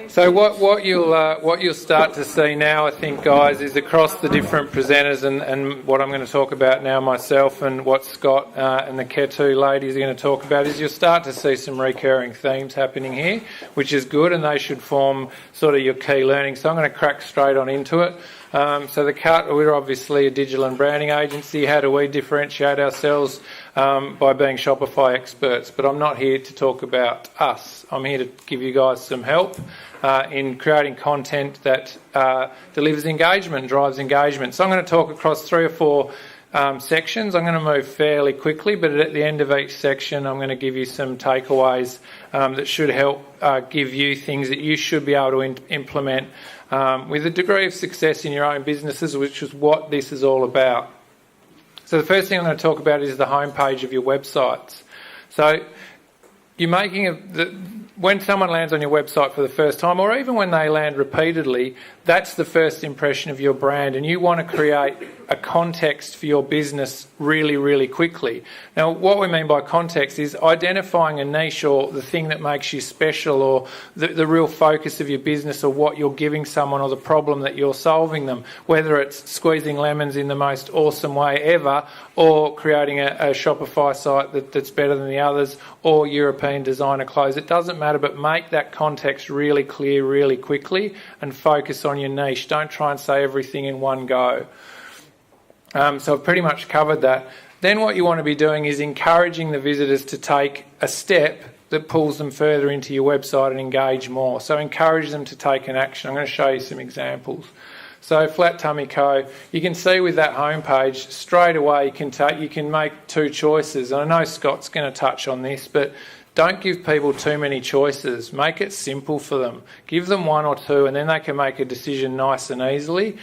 So what you'll start to see now, I think, guys, is across the different presenters and what I'm going to talk about now myself and what Scott and the Ketu ladies are going to talk about is you'll start to see some recurring themes happening here, which is good, and they should form sort of your key learning. So I'm going to crack straight on into it. We're obviously a digital and branding agency. How do we differentiate ourselves? By being Shopify experts. But I'm not here to talk about us. I'm here to give you guys some help in creating content that delivers engagement, drives engagement. So I'm going to talk across 3 or 4 sections. I'm going to move fairly quickly, but at the end of each section I'm going to give you some takeaways that should help give you things that you should be able to implement with a degree of success in your own businesses, which is what this is all about. So the first thing I'm going to talk about is the homepage of your websites. So you're when someone lands on your website for the first time, or even when they land repeatedly, that's the first impression of your brand, and you want to create a context for your business really, really quickly. Now, what we mean by context is identifying a niche or the thing that makes you special, or the real focus of your business, or what you're giving someone, or the problem that you're solving them, whether it's squeezing lemons in the most awesome way ever, or creating a Shopify site that's better than the others, or European designer clothes. It doesn't matter, but make that context really clear really quickly and focus on your niche. Don't try and say everything in one go. So I've pretty much covered that. Then what you want to be doing is encouraging the visitors to take a step that pulls them further into your website and engage more. So encourage them to take an action. I'm going to show you some examples. So Flat Tummy Co, you can see with that homepage straight away you can make 2 choices. And I know Scott's going to touch on this, but don't give people too many choices. Make it simple for them. Give them 1 or 2, and then they can make a decision nice and easily.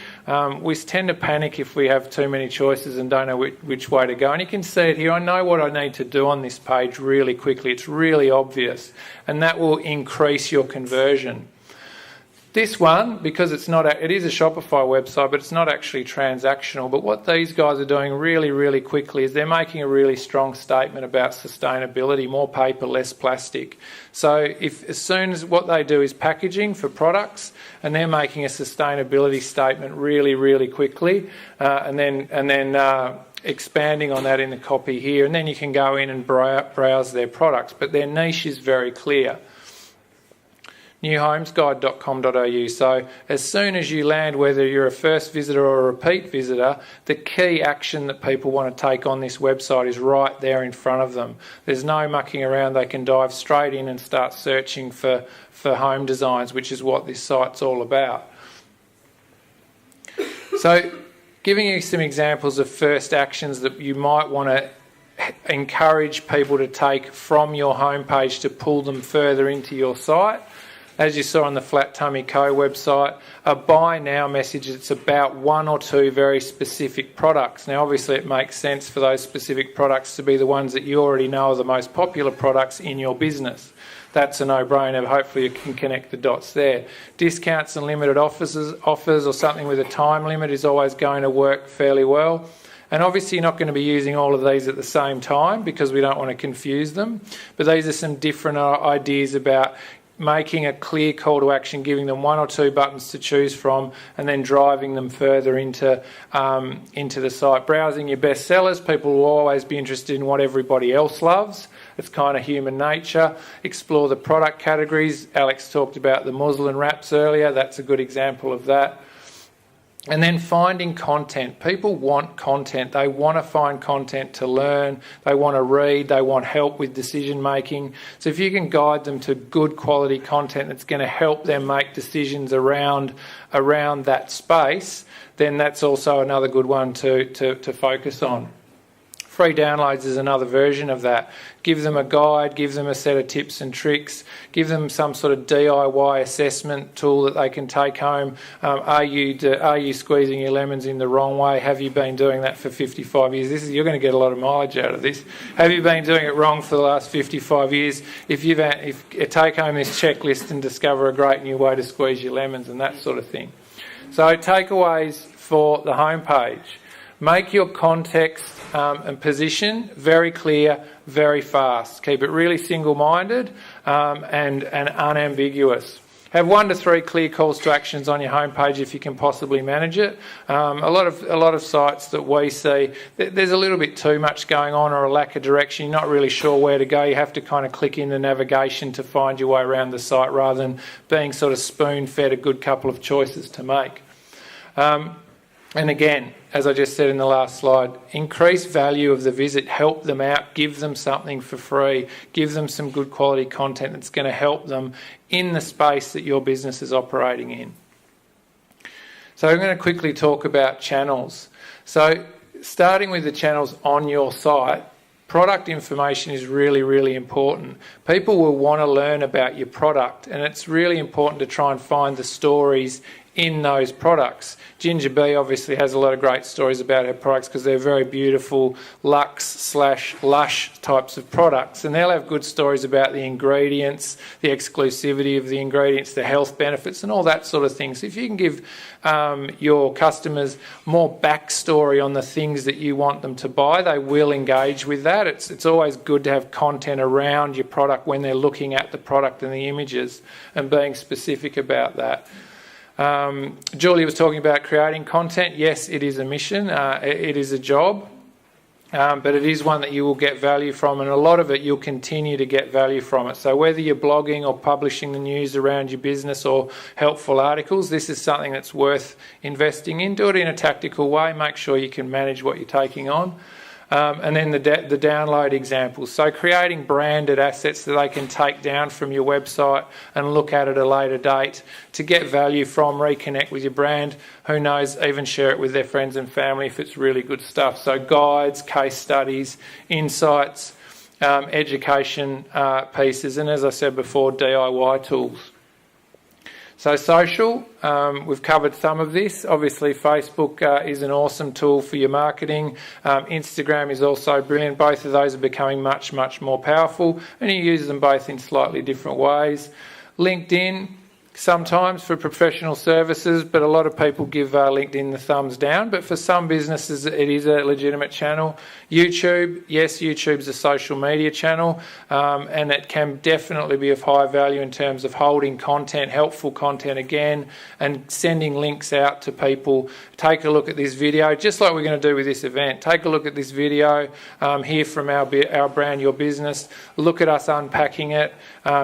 We tend to panic if we have too many choices and don't know which way to go. And you can see it here. I know what I need to do on this page really quickly. It's really obvious, and that will increase your conversion. This one, because it is a Shopify website, but it's not actually transactional. But what these guys are doing really, really quickly is they're making a really strong statement about sustainability, more paper, less plastic. So as soon as what they do is packaging for products, and they're making a sustainability statement really, really quickly, and then expanding on that in the copy here, and then you can go in and browse their products. But their niche is very clear. newhomesguide.com.au. So as soon as you land, whether you're a first visitor or a repeat visitor, the key action that people want to take on this website is right there in front of them. There's no mucking around. They can dive straight in and start searching for home designs, which is what this site's all about. So giving you some examples of first actions that you might want to encourage people to take from your homepage to pull them further into your site. As you saw on the Flat Tummy Co website, a buy now message that's about 1 or 2 very specific products. Now, obviously, it makes sense for those specific products to be the ones that you already know are the most popular products in your business. That's a no-brainer. Hopefully, you can connect the dots there. Discounts and limited offers or something with a time limit is always going to work fairly well. And obviously you're not going to be using all of these at the same time because we don't want to confuse them. But these are some different ideas about making a clear call to action, giving them 1 or 2 buttons to choose from, and then driving them further into the site. Browsing your best sellers. People will always be interested in what everybody else loves. It's kind of human nature. Explore the product categories. Alex talked about the muslin wraps earlier. That's a good example of that. And then finding content. People want content. They want to find content to learn. They want to read. They want help with decision making. So if you can guide them to good quality content that's going to help them make decisions around that space, then that's also another good one to focus on. Free downloads is another version of that. Give them a guide, give them a set of tips and tricks, give them some sort of DIY assessment tool that they can take home. Are you squeezing your lemons in the wrong way? Have you been doing that for 55 years? You're going to get a lot of mileage out of this. Have you been doing it wrong for the last 55 years? If take home this checklist and discover a great new way to squeeze your lemons and that sort of thing. So takeaways for the homepage. Make your context and position very clear, very fast. Keep it really single-minded and unambiguous. Have 1 to 3 clear calls to actions on your homepage if you can possibly manage it. A lot of sites that we see, there's a little bit too much going on or a lack of direction. You're not really sure where to go. You have to kind of click in the navigation to find your way around the site rather than being sort of spoon-fed a good couple of choices to make. And again, as I just said in the last slide, increase value of the visit, help them out, give them something for free, give them some good quality content that's going to help them in the space that your business is operating in. So I'm going to quickly talk about channels. So starting with the channels on your site, product information is really, really important. People will want to learn about your product, and it's really important to try and find the stories in those products. Ginger Bee obviously has a lot of great stories about her products because they're very beautiful luxe/lush types of products, and they'll have good stories about the ingredients, the exclusivity of the ingredients, the health benefits and all that sort of thing. So if you can give your customers more backstory on the things that you want them to buy, they will engage with that. It's always good to have content around your product when they're looking at the product and the images and being specific about that. Julie was talking about creating content. Yes, it is a mission. It is a job, but it is one that you will get value from, and a lot of it you'll continue to get value from it. So whether you're blogging or publishing the news around your business or helpful articles, this is something that's worth investing in. Do it in a tactical way. Make sure you can manage what you're taking on. And then the download examples. So creating branded assets that they can take down from your website and look at a later date to get value from, reconnect with your brand. Who knows, even share it with their friends and family if it's really good stuff. So guides, case studies, insights, education pieces, and as I said before, DIY tools. So social, we've covered some of this. Obviously, Facebook is an awesome tool for your marketing. Instagram is also brilliant. Both of those are becoming much, much more powerful, and you use them both in slightly different ways. LinkedIn, sometimes for professional services, but a lot of people give LinkedIn the thumbs down. But for some businesses, it is a legitimate channel. YouTube, yes, YouTube's a social media channel, and it can definitely be of high value in terms of holding content, helpful content again, and sending links out to people. Take a look at this video, just like we're going to do with this event. Take a look at this video, hear from our brand, your business. Look at us unpacking it.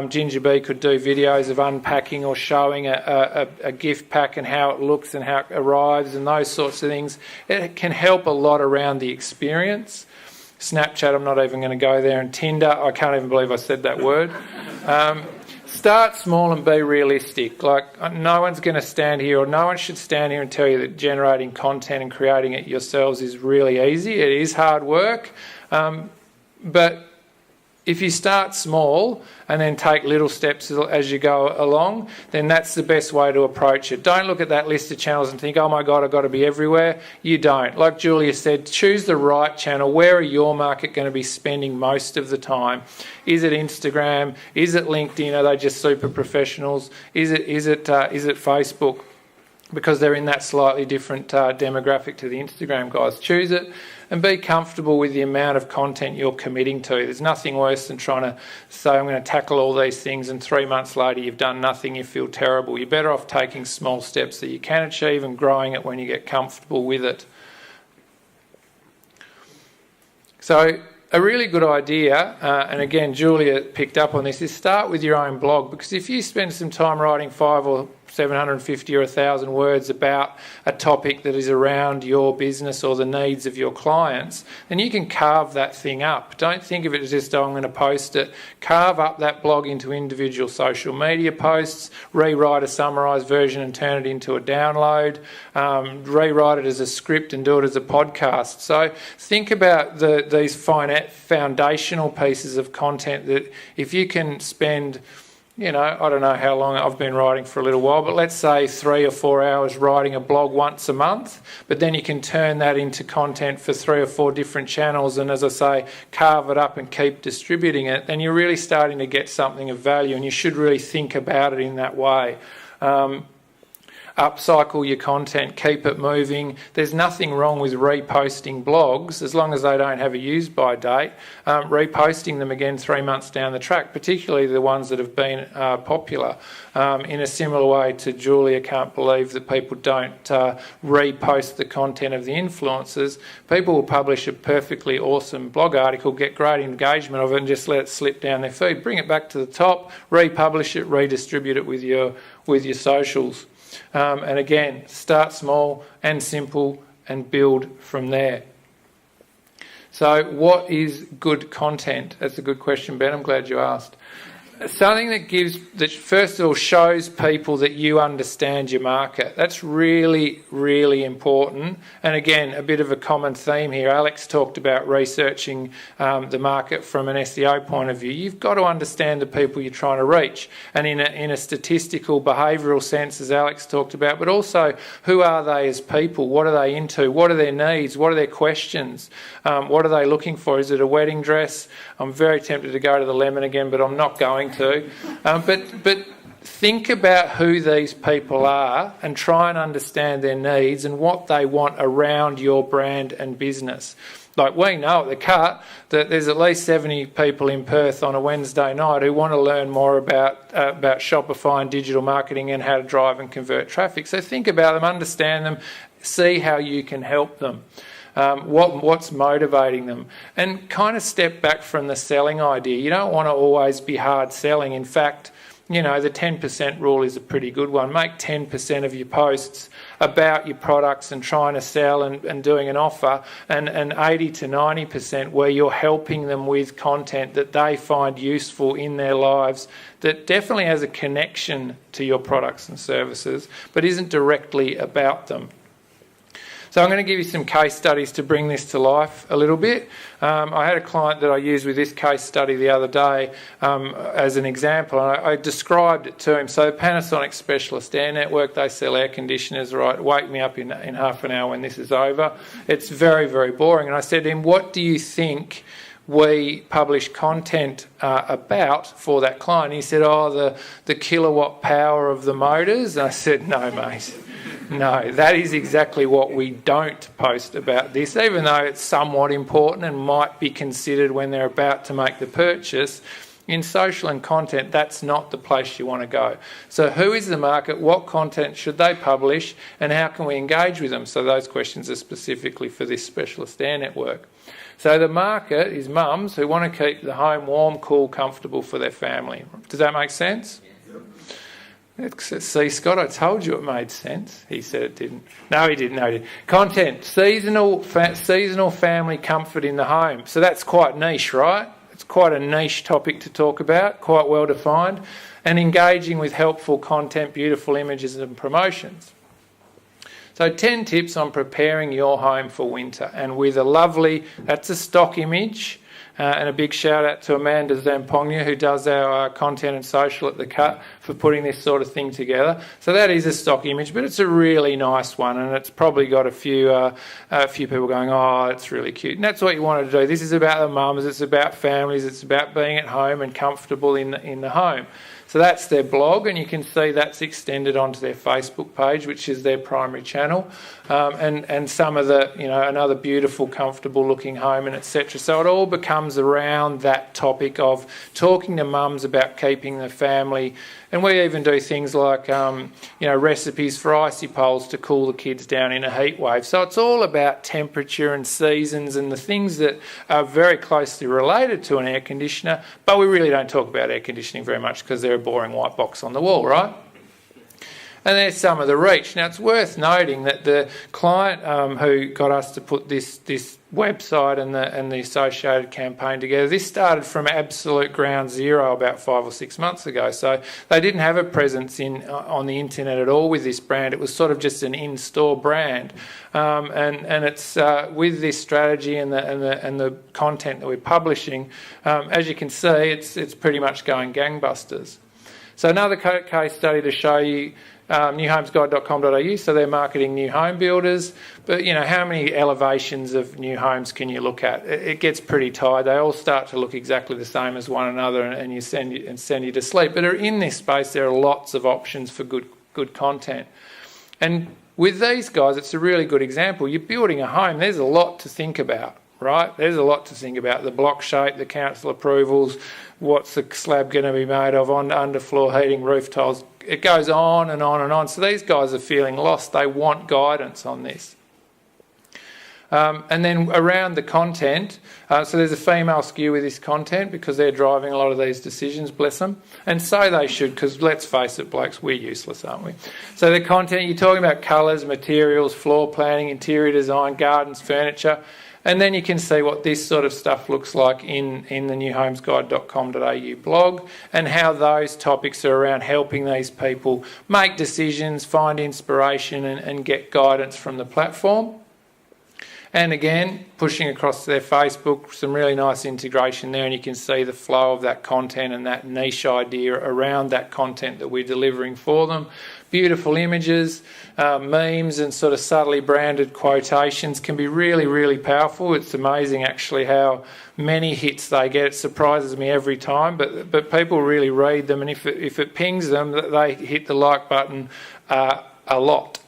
Ginger Bee could do videos of unpacking or showing a gift pack and how it looks and how it arrives and those sorts of things. It can help a lot around the experience. Snapchat, I'm not even going to go there, and Tinder, I can't even believe I said that word. Start small and be realistic. Like, no one's going to stand here, or no one should stand here and tell you that generating content and creating it yourselves is really easy. It is hard work, but if you start small and then take little steps as you go along, then that's the best way to approach it. Don't look at that list of channels and think, oh my God, I've got to be everywhere. You don't. Like Julia said, choose the right channel. Where are your market going to be spending most of the time? Is it Instagram? Is it LinkedIn? Are they just super professionals? Is it Facebook? Because they're in that slightly different demographic to the Instagram guys. Choose it and be comfortable with the amount of content you're committing to. There's nothing worse than trying to say, I'm going to tackle all these things, and 3 months later you've done nothing, you feel terrible. You're better off taking small steps that you can achieve and growing it when you get comfortable with it. So a really good idea, and again Julia picked up on this, is start with your own blog, because if you spend some time writing 500 or 750 or 1,000 words about a topic that is around your business or the needs of your clients, then you can carve that thing up. Don't think of it as just, oh, I'm going to post it. Carve up that blog into individual social media posts, rewrite a summarised version and turn it into a download, rewrite it as a script and do it as a podcast. So think about these foundational pieces of content that if you can spend, I don't know how long I've been writing for a little while, but let's say 3 or 4 hours writing a blog once a month, but then you can turn that into content for 3 or 4 different channels, and as I say, carve it up and keep distributing it, then you're really starting to get something of value, and you should really think about it in that way. upcycle your content, keep it moving. There's nothing wrong with reposting blogs as long as they don't have a use by date, reposting them again 3 months down the track, particularly the ones that have been popular. In a similar way to Julia can't believe that people don't repost the content of the influencers. People will publish a perfectly awesome blog article, get great engagement of it and just let it slip down their feed. Bring it back to the top, republish it, redistribute it with your socials. And again, start small and simple and build from there. So what is good content? That's a good question, Ben. I'm glad you asked. Something that first of all shows people that you understand your market. That's really, really important. And again, a bit of a common theme here. Alex talked about researching the market from an SEO point of view. You've got to understand the people you're trying to reach. And in a statistical, behavioural sense, as Alex talked about, but also who are they as people? What are they into? What are their needs? What are their questions? What are they looking for? Is it a wedding dress? I'm very tempted to go to the lemon again, but I'm not going to. But think about who these people are and try and understand their needs and what they want around your brand and business. Like we know at The Cut that there's at least 70 people in Perth on a Wednesday night who want to learn more about Shopify and digital marketing and how to drive and convert traffic. So think about them, understand them, see how you can help them. What's motivating them, and kind of step back from the selling idea. You don't want to always be hard selling. In fact, the 10% rule is a pretty good one. Make 10% of your posts about your products and trying to sell and doing an offer, and 80 to 90% where you're helping them with content that they find useful in their lives that definitely has a connection to your products and services but isn't directly about them. So I'm going to give you some case studies to bring this to life a little bit. I had a client that I used with this case study the other day as an example, and I described it to him. So Panasonic Specialist Air Network, they sell air conditioners, right? Wake me up in half an hour when this is over. It's very, very boring. And I said to him, what do you think we publish content about for that client? He said, the kilowatt power of the motors. And I said, no, mate. No, that is exactly what we don't post about this, even though it's somewhat important and might be considered when they're about to make the purchase. In social and content, that's not the place you want to go. So who is the market? What content should they publish? And how can we engage with them? So those questions are specifically for this specialist air network. So the market is mums who want to keep the home warm, cool, comfortable for their family. Does that make sense? See, Scott, I told you it made sense. He said it didn't. No, he didn't. Content, seasonal family comfort in the home. So that's quite niche, right? It's quite a niche topic to talk about, quite well defined. And engaging with helpful content, beautiful images and promotions. So 10 tips on preparing your home for winter. And with a lovely, that's a stock image. And a big shout out to Amanda Zampogna, who does our content and social at The Cut, for putting this sort of thing together. So that is a stock image, but it's a really nice one, and it's probably got a few people going, oh, it's really cute. And that's what you want to do. This is about the mums, it's about families, it's about being at home and comfortable in the home. So that's their blog, and you can see that's extended onto their Facebook page, which is their primary channel, and some of the, another beautiful, comfortable-looking home, and etc. So it all becomes around that topic of talking to mums about keeping the family. And we even do things like, recipes for icy poles to cool the kids down in a heat wave. So it's all about temperature and seasons and the things that are very closely related to an air conditioner, but we really don't talk about air conditioning very much because they're a boring white box on the wall, right? And there's some of the reach. Now, it's worth noting that the client who got us to put this website and the associated campaign together, this started from absolute ground zero about 5 or 6 months ago. So they didn't have a presence on the internet at all with this brand. It was sort of just an in-store brand. And it's with this strategy and the content that we're publishing, as you can see, it's pretty much going gangbusters. So another case study to show you, newhomesguide.com.au, so they're marketing new home builders, but how many elevations of new homes can you look at? It gets pretty tired. They all start to look exactly the same as one another, and you send you to sleep. But in this space, there are lots of options for good content. And with these guys, it's a really good example. You're building a home, there's a lot to think about, right? There's a lot to think about. The block shape, the council approvals, what's the slab going to be made of, on underfloor heating, roof tiles. It goes on and on and on. So these guys are feeling lost. They want guidance on this. And then around the content, so there's a female skew with this content because they're driving a lot of these decisions, bless them. And so they should, because let's face it, blokes, we're useless, aren't we? So the content, you're talking about colours, materials, floor planning, interior design, gardens, furniture. And then you can see what this sort of stuff looks like in the newhomesguide.com.au blog, and how those topics are around helping these people make decisions, find inspiration and get guidance from the platform. And again, pushing across to their Facebook, some really nice integration there, and you can see the flow of that content and that niche idea around that content that we're delivering for them. Beautiful images, memes and sort of subtly branded quotations can be really, really powerful. It's amazing actually how many hits they get. It surprises me every time, but people really read them, and if it pings them, they hit the like button a lot.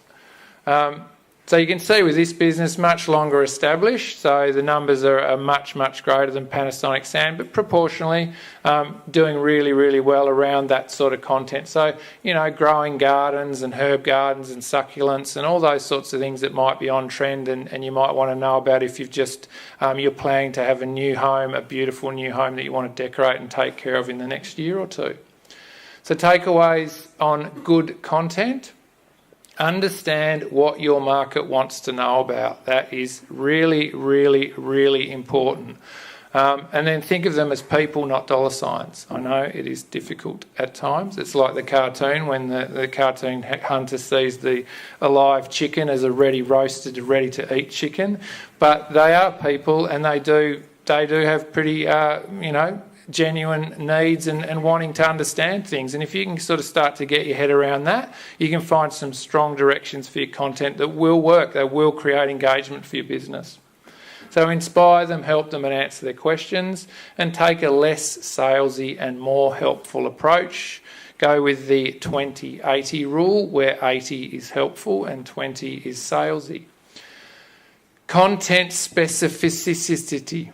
So you can see with this business, much longer established, so the numbers are much, much greater than Panasonic Sand, but proportionally doing really, really well around that sort of content. So, you know, growing gardens and herb gardens and succulents and all those sorts of things that might be on trend and you might want to know about if you've just, you're planning to have a new home, a beautiful new home that you want to decorate and take care of in the next year or two. So takeaways on good content. Understand what your market wants to know about. That is really, really, really important. And then think of them as people, not dollar signs. I know it is difficult at times. It's like the cartoon when the cartoon hunter sees the alive chicken as a ready roasted, ready to eat chicken. But they are people, and they do have pretty, genuine needs and wanting to understand things. And if you can sort of start to get your head around that, you can find some strong directions for your content that will work. They will create engagement for your business. So inspire them, help them and answer their questions, and take a less salesy and more helpful approach. Go with the 20-80 rule, where 80 is helpful and 20 is salesy. Content specificity.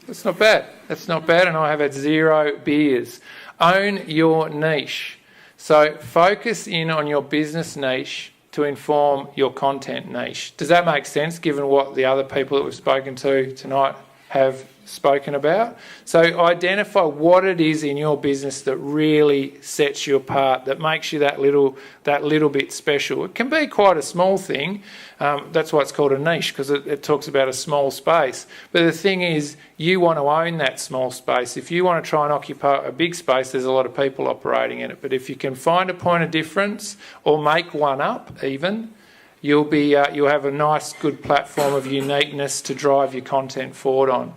That's not bad. That's not bad, and I have had 0 beers. Own your niche. So focus in on your business niche to inform your content niche. Does that make sense, given what the other people that we've spoken to tonight have spoken about? So identify what it is in your business that really sets you apart, that makes you that little bit special. It can be quite a small thing. That's why it's called a niche, because it talks about a small space. But the thing is, you want to own that small space. If you want to try and occupy a big space, there's a lot of people operating in it. But if you can find a point of difference or make one up even, you'll have a nice, good platform of uniqueness to drive your content forward on.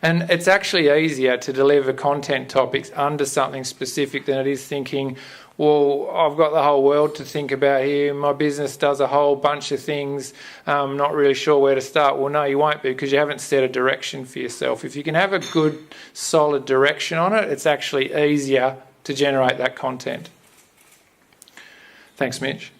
And it's actually easier to deliver content topics under something specific than it is thinking, well, I've got the whole world to think about here. My business does a whole bunch of things. I'm not really sure where to start. Well, no, you won't be, because you haven't set a direction for yourself. If you can have a good, solid direction on it, it's actually easier to generate that content. Thanks, Mitch.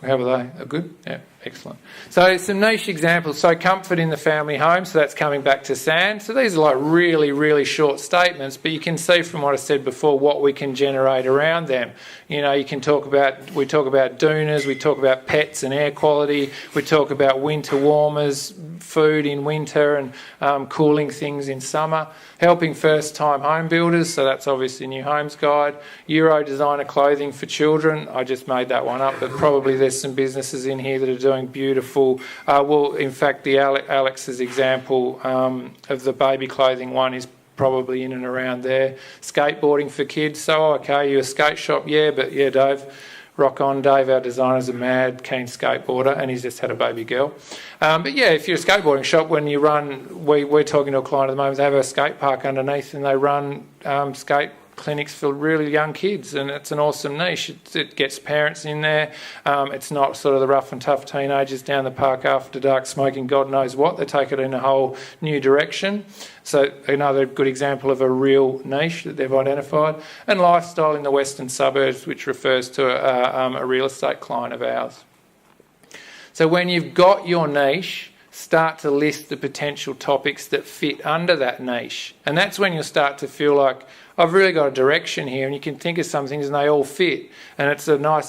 How were they? Are good? Yeah, excellent. So some niche examples. So comfort in the family home. So that's coming back to sand. So these are like really, really short statements, but you can see from what I said before what we can generate around them. You know, we talk about doonas, we talk about pets and air quality, we talk about winter warmers, food in winter and cooling things in summer. Helping first-time home builders, so that's obviously New Homes Guide. Euro designer clothing for children. I just made that one up, but probably there's some businesses in here that are doing beautiful. In fact, the Alex's example of the baby clothing one is probably in and around there. Skateboarding for kids. So, okay, you're a skate shop? Yeah, but yeah, Dave. Rock on, Dave. Our designer's a mad, keen skateboarder, and he's just had a baby girl. But yeah, if you're a skateboarding shop, when you run, we're talking to a client at the moment, they have a skate park underneath and they run skate clinics for really young kids, and it's an awesome niche. It gets parents in there. It's not sort of the rough and tough teenagers down the park after dark smoking God knows what. They take it in a whole new direction. So another good example of a real niche that they've identified. And lifestyle in the western suburbs, which refers to a real estate client of ours. So when you've got your niche, start to list the potential topics that fit under that niche. And that's when you'll start to feel like, I've really got a direction here, and you can think of some things and they all fit. And it's a nice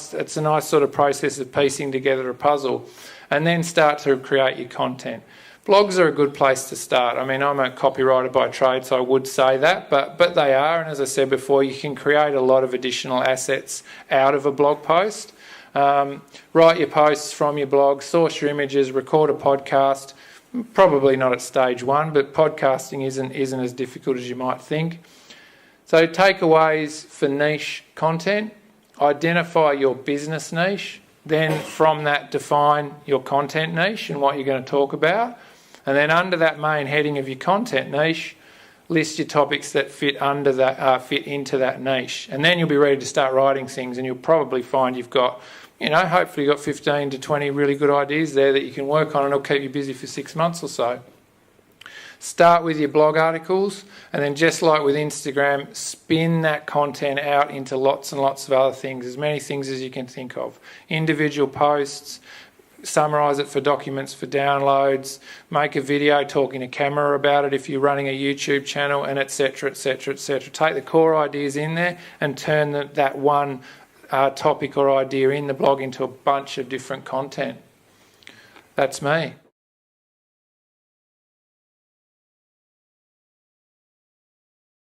sort of process of piecing together a puzzle. And then start to create your content. Blogs are a good place to start. I mean, I'm a copywriter by trade, so I would say that, but they are. And as I said before, you can create a lot of additional assets out of a blog post. Write your posts from your blog, source your images, record a podcast. Probably not at stage one, but podcasting isn't as difficult as you might think. So takeaways for niche content: identify your business niche, then from that define your content niche and what you're going to talk about, and then under that main heading of your content niche, list your topics that fit under that, fit into that niche, and then you'll be ready to start writing things, and you'll probably find you've got, hopefully you've got 15 to 20 really good ideas there that you can work on, and it'll keep you busy for 6 months or so. Start with your blog articles, and then just like with Instagram, spin that content out into lots and lots of other things, as many things as you can think of. Individual posts, summarise it for documents for downloads, make a video talking to camera about it if you're running a YouTube channel, and etc, etc, etc. Take the core ideas in there and turn that one topic or idea in the blog into a bunch of different content. That's me.